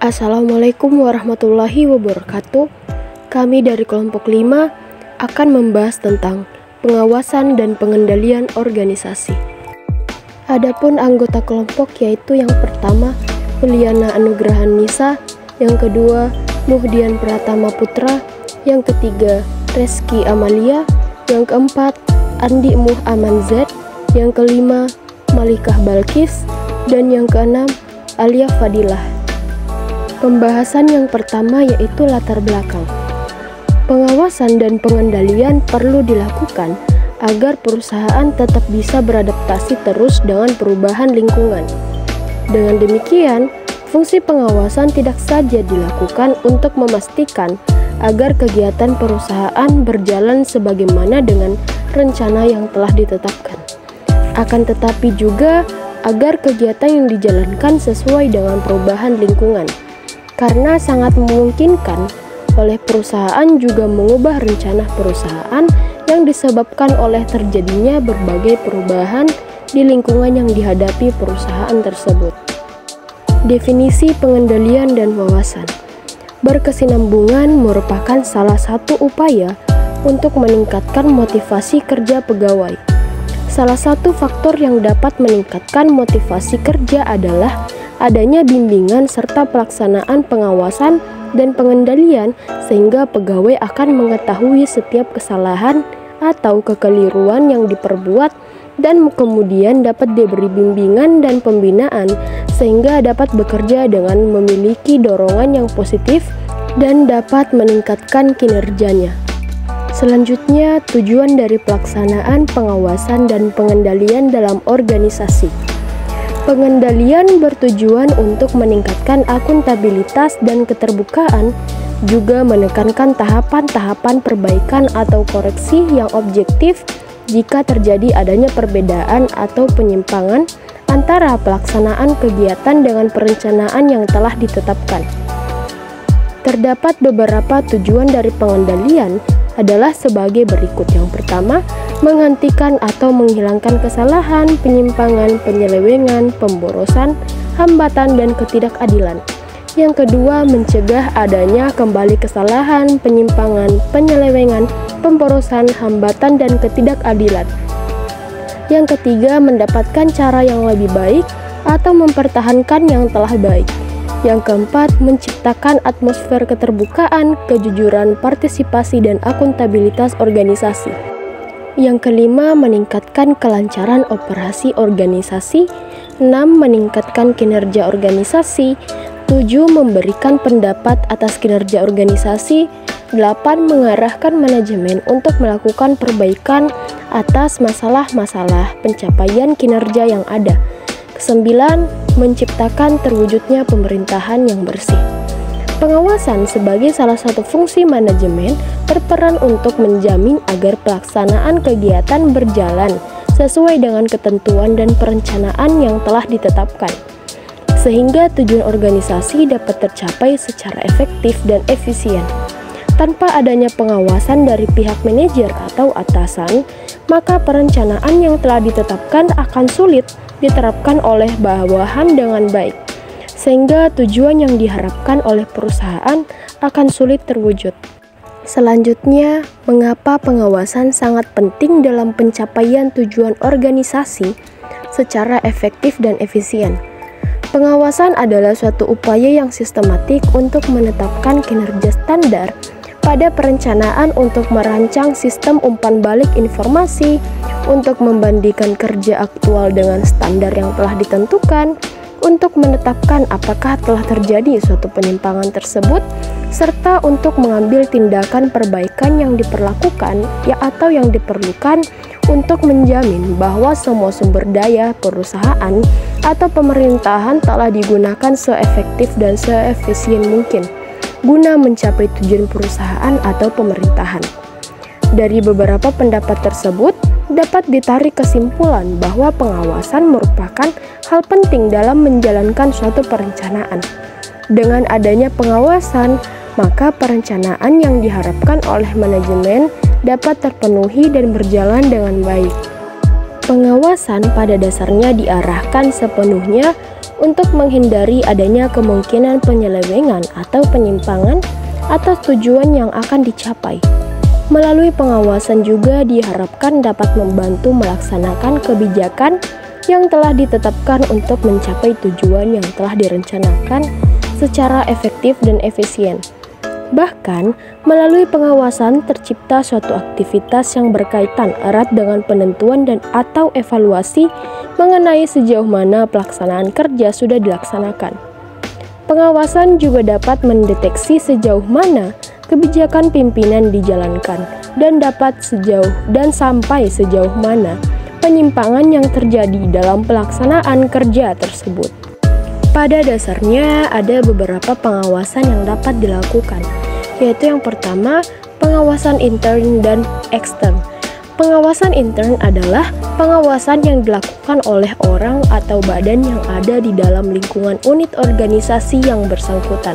Assalamualaikum warahmatullahi wabarakatuh. Kami dari kelompok 5 akan membahas tentang pengawasan dan pengendalian organisasi. Adapun anggota kelompok yaitu yang pertama Mulyana Anugrahan Nisa, yang kedua Muhdian Pratama Putra, yang ketiga Reski Amalia, yang keempat Andi Muh Aman Z, yang kelima Malikah Balkis, dan yang keenam Alia Fadilah. Pembahasan yang pertama yaitu latar belakang. Pengawasan dan pengendalian perlu dilakukan agar perusahaan tetap bisa beradaptasi terus dengan perubahan lingkungan. Dengan demikian, fungsi pengawasan tidak saja dilakukan untuk memastikan agar kegiatan perusahaan berjalan sebagaimana dengan rencana yang telah ditetapkan, akan tetapi juga agar kegiatan yang dijalankan sesuai dengan perubahan lingkungan. Karena sangat memungkinkan oleh perusahaan juga mengubah rencana perusahaan yang disebabkan oleh terjadinya berbagai perubahan di lingkungan yang dihadapi perusahaan tersebut. Definisi pengendalian dan wawasan. Berkesinambungan merupakan salah satu upaya untuk meningkatkan motivasi kerja pegawai. Salah satu faktor yang dapat meningkatkan motivasi kerja adalah adanya bimbingan serta pelaksanaan pengawasan dan pengendalian sehingga pegawai akan mengetahui setiap kesalahan atau kekeliruan yang diperbuat dan kemudian dapat diberi bimbingan dan pembinaan sehingga dapat bekerja dengan memiliki dorongan yang positif dan dapat meningkatkan kinerjanya. Selanjutnya, tujuan dari pelaksanaan pengawasan dan pengendalian dalam organisasi. Pengendalian bertujuan untuk meningkatkan akuntabilitas dan keterbukaan, juga menekankan tahapan-tahapan perbaikan atau koreksi yang objektif jika terjadi adanya perbedaan atau penyimpangan antara pelaksanaan kegiatan dengan perencanaan yang telah ditetapkan. Terdapat beberapa tujuan dari pengendalian adalah sebagai berikut. Yang pertama, menghentikan atau menghilangkan kesalahan, penyimpangan, penyelewengan, pemborosan, hambatan, dan ketidakadilan. Yang kedua, mencegah adanya kembali kesalahan, penyimpangan, penyelewengan, pemborosan, hambatan, dan ketidakadilan. Yang ketiga, mendapatkan cara yang lebih baik atau mempertahankan yang telah baik. Yang keempat, menciptakan atmosfer keterbukaan, kejujuran, partisipasi, dan akuntabilitas organisasi. Yang kelima, meningkatkan kelancaran operasi organisasi. 6. Meningkatkan kinerja organisasi. 7. Memberikan pendapat atas kinerja organisasi. 8. Mengarahkan manajemen untuk melakukan perbaikan atas masalah-masalah pencapaian kinerja yang ada. 9. Menciptakan terwujudnya pemerintahan yang bersih. Pengawasan sebagai salah satu fungsi manajemen berperan untuk menjamin agar pelaksanaan kegiatan berjalan sesuai dengan ketentuan dan perencanaan yang telah ditetapkan, sehingga tujuan organisasi dapat tercapai secara efektif dan efisien. Tanpa adanya pengawasan dari pihak manajer atau atasan, maka perencanaan yang telah ditetapkan akan sulit diterapkan oleh bawahan dengan baik, sehingga tujuan yang diharapkan oleh perusahaan akan sulit terwujud. Selanjutnya, mengapa pengawasan sangat penting dalam pencapaian tujuan organisasi secara efektif dan efisien? Pengawasan adalah suatu upaya yang sistematik untuk menetapkan kinerja standar pada perencanaan untuk merancang sistem umpan balik informasi, untuk membandingkan kerja aktual dengan standar yang telah ditentukan, untuk menetapkan apakah telah terjadi suatu penyimpangan tersebut, serta untuk mengambil tindakan perbaikan yang diperlakukan atau yang diperlukan untuk menjamin bahwa semua sumber daya perusahaan atau pemerintahan telah digunakan seefektif dan seefisien mungkin guna mencapai tujuan perusahaan atau pemerintahan. Dari beberapa pendapat tersebut, dapat ditarik kesimpulan bahwa pengawasan merupakan hal penting dalam menjalankan suatu perencanaan. Dengan adanya pengawasan, maka perencanaan yang diharapkan oleh manajemen dapat terpenuhi dan berjalan dengan baik. Pengawasan pada dasarnya diarahkan sepenuhnya untuk menghindari adanya kemungkinan penyelewengan atau penyimpangan atas tujuan yang akan dicapai. Melalui pengawasan juga diharapkan dapat membantu melaksanakan kebijakan yang telah ditetapkan untuk mencapai tujuan yang telah direncanakan secara efektif dan efisien. Bahkan, melalui pengawasan tercipta suatu aktivitas yang berkaitan erat dengan penentuan dan atau evaluasi mengenai sejauh mana pelaksanaan kerja sudah dilaksanakan. Pengawasan juga dapat mendeteksi sejauh mana kebijakan pimpinan dijalankan dan sampai sejauh mana penyimpangan yang terjadi dalam pelaksanaan kerja tersebut. Pada dasarnya ada beberapa pengawasan yang dapat dilakukan, yaitu yang pertama, pengawasan intern dan ekstern. Pengawasan intern adalah pengawasan yang dilakukan oleh orang atau badan yang ada di dalam lingkungan unit organisasi yang bersangkutan.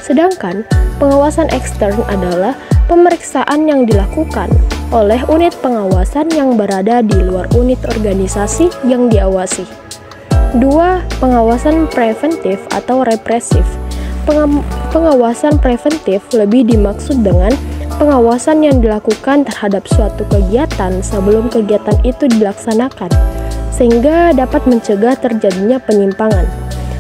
Sedangkan pengawasan ekstern adalah pemeriksaan yang dilakukan oleh unit pengawasan yang berada di luar unit organisasi yang diawasi. 2. Pengawasan preventif atau represif. Pengawasan preventif lebih dimaksud dengan pengawasan yang dilakukan terhadap suatu kegiatan sebelum kegiatan itu dilaksanakan, sehingga dapat mencegah terjadinya penyimpangan.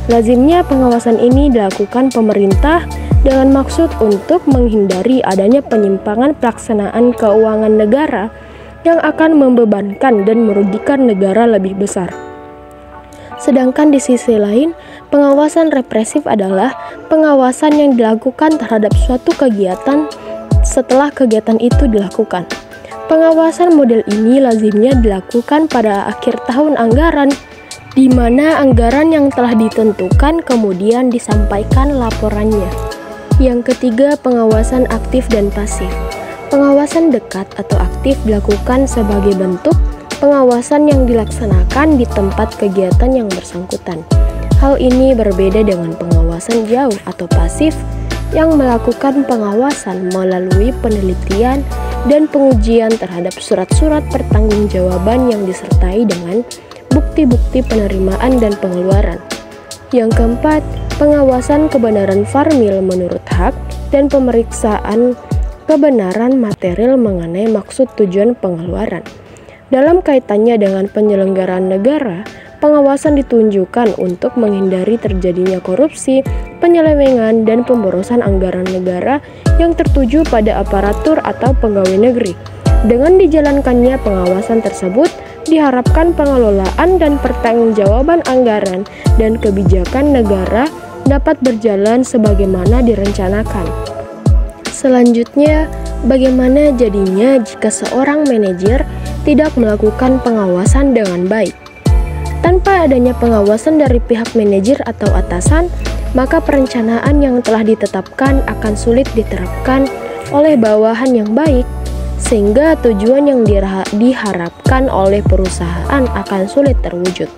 Lazimnya pengawasan ini dilakukan pemerintah dengan maksud untuk menghindari adanya penyimpangan pelaksanaan keuangan negara yang akan membebankan dan merugikan negara lebih besar. Sedangkan di sisi lain, pengawasan represif adalah pengawasan yang dilakukan terhadap suatu kegiatan setelah kegiatan itu dilakukan. Pengawasan model ini lazimnya dilakukan pada akhir tahun anggaran, di mana anggaran yang telah ditentukan kemudian disampaikan laporannya. Yang ketiga, pengawasan aktif dan pasif. Pengawasan dekat atau aktif dilakukan sebagai bentuk pengawasan yang dilaksanakan di tempat kegiatan yang bersangkutan. Hal ini berbeda dengan pengawasan jauh atau pasif yang melakukan pengawasan melalui penelitian dan pengujian terhadap surat-surat pertanggungjawaban yang disertai dengan bukti-bukti penerimaan dan pengeluaran. Yang keempat, pengawasan kebenaran formil menurut hak dan pemeriksaan kebenaran material mengenai maksud tujuan pengeluaran. Dalam kaitannya dengan penyelenggaraan negara, pengawasan ditunjukkan untuk menghindari terjadinya korupsi, penyelewengan, dan pemborosan anggaran negara yang tertuju pada aparatur atau pegawai negeri. Dengan dijalankannya pengawasan tersebut, diharapkan pengelolaan dan pertanggungjawaban anggaran dan kebijakan negara dapat berjalan sebagaimana direncanakan. Selanjutnya, bagaimana jadinya jika seorang manajer tidak melakukan pengawasan dengan baik? Tanpa adanya pengawasan dari pihak manajer atau atasan, maka perencanaan yang telah ditetapkan akan sulit diterapkan oleh bawahan yang baik, sehingga tujuan yang diharapkan oleh perusahaan akan sulit terwujud.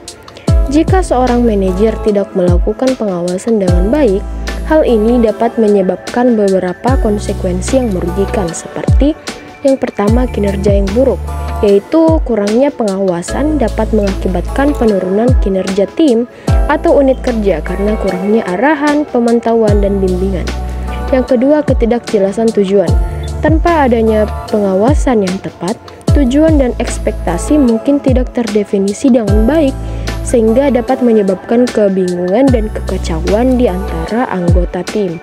Jika seorang manajer tidak melakukan pengawasan dengan baik, hal ini dapat menyebabkan beberapa konsekuensi yang merugikan, seperti yang pertama, kinerja yang buruk, yaitu kurangnya pengawasan dapat mengakibatkan penurunan kinerja tim atau unit kerja karena kurangnya arahan, pemantauan, dan bimbingan. Yang kedua, ketidakjelasan tujuan. Tanpa adanya pengawasan yang tepat, tujuan dan ekspektasi mungkin tidak terdefinisi dengan baik, sehingga dapat menyebabkan kebingungan dan kekacauan di antara anggota tim.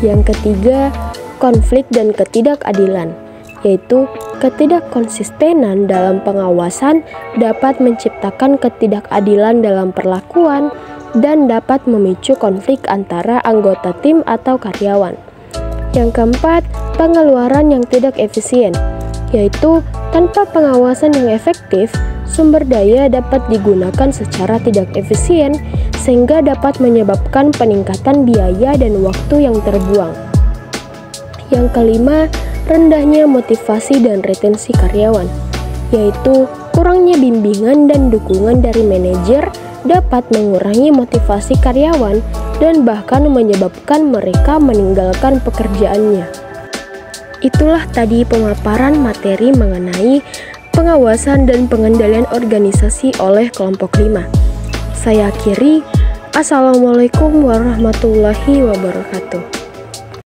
Yang ketiga, konflik dan ketidakadilan, yaitu ketidakkonsistenan dalam pengawasan dapat menciptakan ketidakadilan dalam perlakuan dan dapat memicu konflik antara anggota tim atau karyawan. Yang keempat, pengeluaran yang tidak efisien, yaitu tanpa pengawasan yang efektif, sumber daya dapat digunakan secara tidak efisien sehingga dapat menyebabkan peningkatan biaya dan waktu yang terbuang. Yang kelima, rendahnya motivasi dan retensi karyawan, yaitu kurangnya bimbingan dan dukungan dari manajer dapat mengurangi motivasi karyawan dan bahkan menyebabkan mereka meninggalkan pekerjaannya. Itulah tadi pemaparan materi mengenai pengawasan dan pengendalian organisasi oleh kelompok 5. Saya akhiri. Assalamualaikum warahmatullahi wabarakatuh.